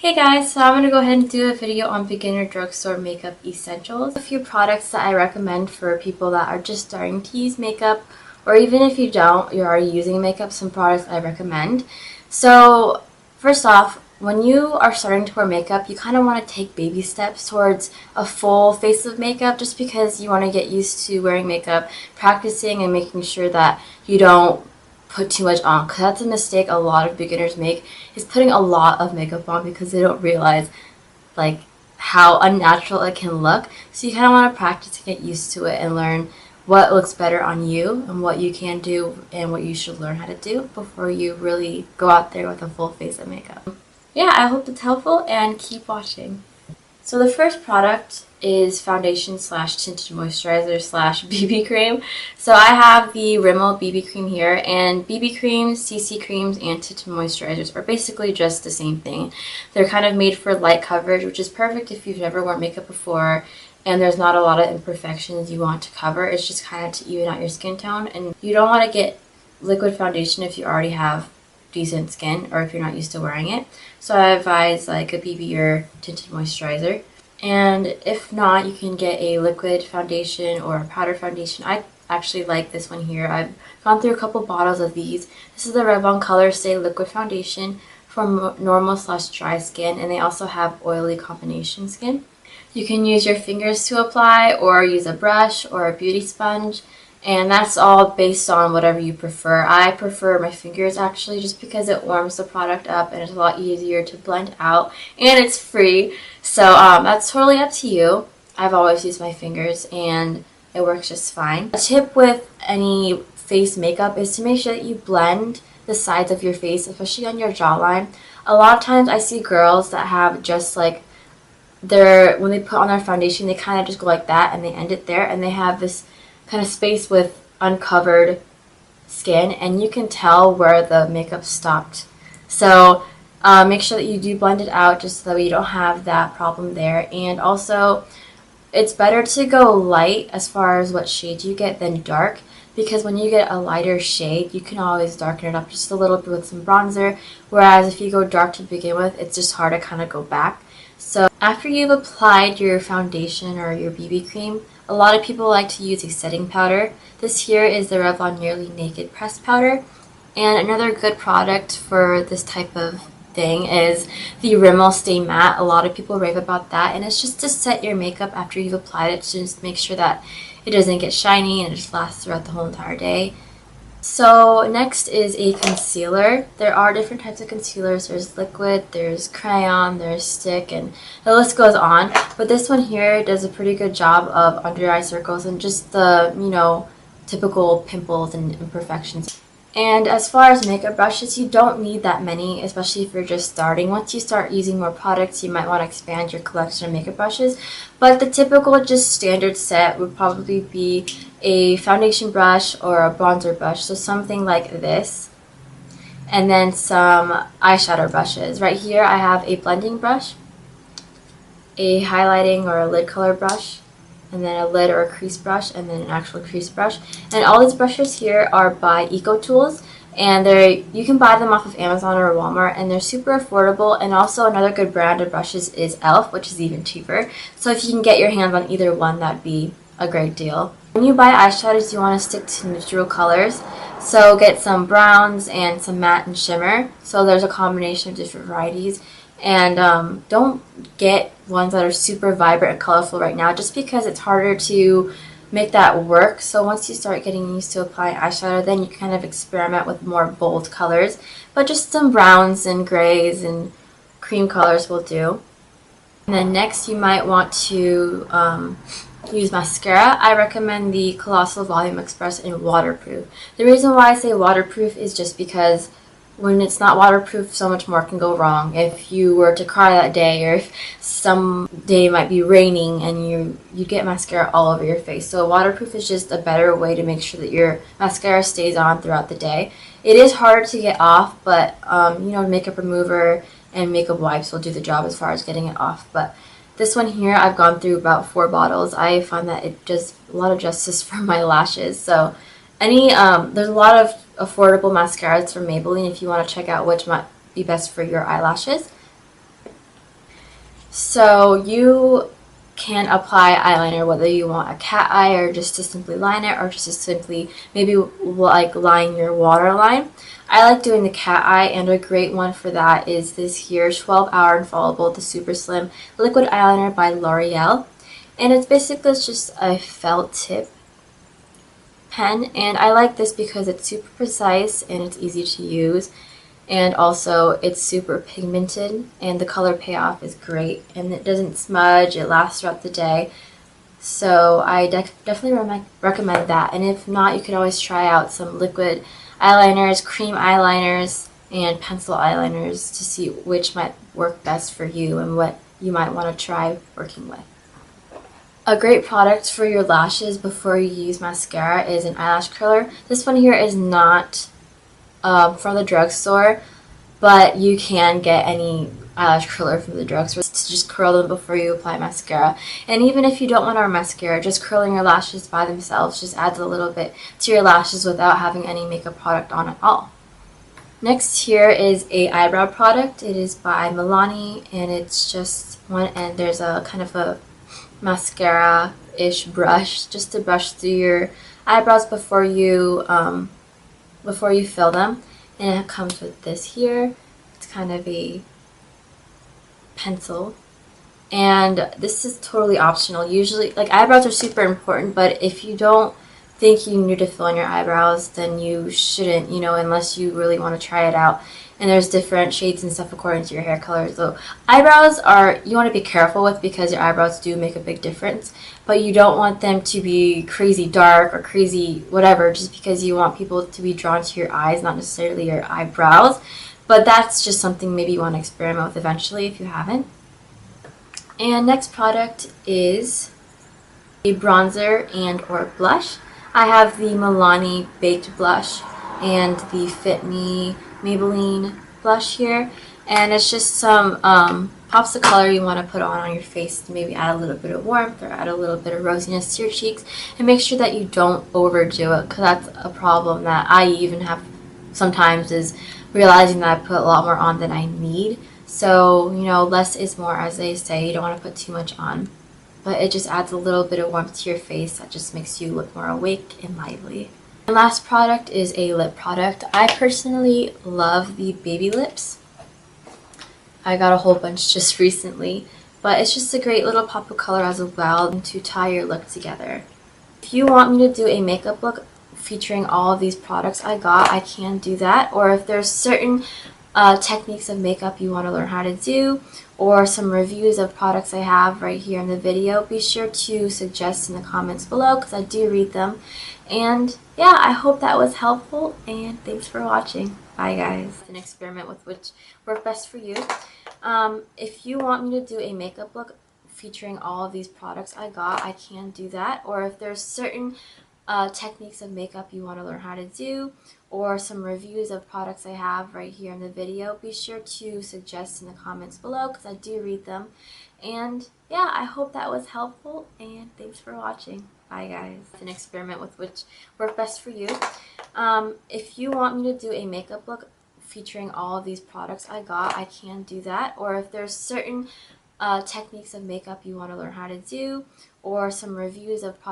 Hey guys, so I'm going to go ahead and do a video on beginner drugstore makeup essentials. A few products that I recommend for people that are just starting to use makeup, or even if you're already using makeup, some products I recommend. So first off, when you are starting to wear makeup, you kind of want to take baby steps towards a full face of makeup just because you want to get used to wearing makeup, practicing and making sure that you don't put too much on, because that's a mistake a lot of beginners make, is putting a lot of makeup on because they don't realize like how unnatural it can look. So you kind of want to practice to get used to it and learn what looks better on you and what you can do and what you should learn how to do before you really go out there with a full face of makeup. Yeah, I hope it's helpful and keep watching. So the first product is foundation slash tinted moisturizer slash BB cream. So I have the Rimmel BB cream here, and BB creams, CC creams, and tinted moisturizers are basically just the same thing. They're kind of made for light coverage, which is perfect if you've never worn makeup before and there's not a lot of imperfections you want to cover. It's just kind of to even out your skin tone, and you don't want to get liquid foundation if you already have decent skin or if you're not used to wearing it. So I advise like a BB or tinted moisturizer. And if not, you can get a liquid foundation or a powder foundation. I actually like this one here. I've gone through a couple bottles of these. This is the Revlon Colorstay liquid foundation for normal slash dry skin, and they also have oily combination skin. You can use your fingers to apply or use a brush or a beauty sponge, and that's all based on whatever you prefer. I prefer my fingers actually, just because it warms the product up and it's a lot easier to blend out, and it's free. So that's totally up to you. I've always used my fingers and it works just fine. A tip with any face makeup is to make sure that you blend the sides of your face, especially on your jawline. A lot of times I see girls that have just like when they put on their foundation, they kind of just go like that and they end it there, and they have this kind of space with uncovered skin, and you can tell where the makeup stopped. So make sure that you do blend it out just so that you don't have that problem there. And also, it's better to go light as far as what shade you get than dark, because when you get a lighter shade, you can always darken it up just a little bit with some bronzer, whereas if you go dark to begin with, it's just hard to kind of go back. So after you've applied your foundation or your BB cream, a lot of people like to use a setting powder. This here is the Revlon Nearly Naked Pressed Powder. And another good product for this type of thing is the Rimmel Stay Matte. A lot of people rave about that, and it's just to set your makeup after you've applied it, to just make sure that it doesn't get shiny and it just lasts throughout the whole entire day. So next is a concealer. There are different types of concealers. There's liquid, there's crayon, there's stick, and the list goes on. But this one here does a pretty good job of under eye circles and just the, typical pimples and imperfections. And as far as makeup brushes, you don't need that many, especially if you're just starting. Once you start using more products, you might want to expand your collection of makeup brushes. But the typical just standard set would probably be a foundation brush or a bronzer brush, so something like this. And then some eyeshadow brushes. Right here I have a blending brush, a highlighting or a lid color brush, and then a lid or a crease brush, and then an actual crease brush. And all these brushes here are by Ecotools, and you can buy them off of Amazon or Walmart, and they're super affordable. And also another good brand of brushes is e.l.f., which is even cheaper. So if you can get your hands on either one, that'd be a great deal. When you buy eyeshadows, you want to stick to neutral colors. So get some browns and some matte and shimmer. So there's a combination of different varieties. And don't get ones that are super vibrant and colorful right now, just because it's harder to make that work. So once you start getting used to applying eyeshadow, then you kind of experiment with more bold colors. But just some browns and grays and cream colors will do. And then next you might want to use mascara. I recommend the Colassal Volume Express in waterproof. The reason why I say waterproof is just because when it's not waterproof, so much more can go wrong. If you were to cry that day, or if some day might be raining and you get mascara all over your face. So waterproof is just a better way to make sure that your mascara stays on throughout the day. It is hard to get off, but makeup remover and makeup wipes will do the job as far as getting it off. But this one here, I've gone through about 4 bottles. I find that it does a lot of justice for my lashes. So there's a lot of affordable mascaras from Maybelline if you want to check out which might be best for your eyelashes. So you can apply eyeliner whether you want a cat eye or just to simply line it or just to simply maybe like line your waterline. I like doing the cat eye, and a great one for that is this here 12-hour infallible, the super slim liquid eyeliner by Loreal. And it's basically just a felt tip pen, and I like this because it's super precise and it's easy to use, and also it's super pigmented and the color payoff is great and it doesn't smudge, it lasts throughout the day. So I definitely recommend that. And if not, you could always try out some liquid eyeliners, cream eyeliners, and pencil eyeliners to see which might work best for you and what you might want to try working with. A great product for your lashes before you use mascara is an eyelash curler. This one here is not from the drugstore, but you can get any eyelash curler from the drugstore to just curl them before you apply mascara. And even if you don't want our mascara, just curling your lashes by themselves just adds a little bit to your lashes without having any makeup product on at all. Next here is a eyebrow product. It is by Milani, and it's just one end. There's a kind of a mascara-ish brush just to brush through your eyebrows before you fill them. And it comes with this here. It's kind of a pencil, and this is totally optional. Usually, like, eyebrows are super important, but if you don't think you need to fill in your eyebrows, then you shouldn't, unless you really want to try it out. And there's different shades and stuff according to your hair color. So eyebrows you want to be careful with because your eyebrows do make a big difference, but you don't want them to be crazy dark or crazy whatever just because you want people to be drawn to your eyes, not necessarily your eyebrows. But that's just something maybe you want to experiment with eventually if you haven't. And next product is a bronzer and or blush. I have the Milani Baked Blush and the Fit Me Maybelline blush here, and it's just some pops of color you want to put on your face to maybe add a little bit of warmth or add a little bit of rosiness to your cheeks, and make sure that you don't overdo it, because that's a problem that I even have sometimes, is realizing that I put a lot more on than I need. So less is more, as they say. You don't want to put too much on, but it just adds a little bit of warmth to your face that just makes you look more awake and lively. And last product is a lip product. I personally love the Baby Lips. I got a whole bunch just recently, but it's just a great little pop of color as well to tie your look together. If you want me to do a makeup look featuring all of these products I can do that. Or if there's certain techniques of makeup you want to learn how to do, or some reviews of products I have right here in the video, be sure to suggest in the comments below because I do read them. And yeah, I hope that was helpful, and thanks for watching. Bye guys. An experiment with which work best for you. If you want me to do a makeup look featuring all of these products I can do that. Or if there's certain techniques of makeup you want to learn how to do, or some reviews of products I have right here in the video, be sure to suggest in the comments below because I do read them. And yeah, I hope that was helpful, and thanks for watching. Bye guys. An experiment with which work best for you. If you want me to do a makeup look featuring all of these products I can do that. Or if there's certain techniques of makeup you want to learn how to do, or some reviews of products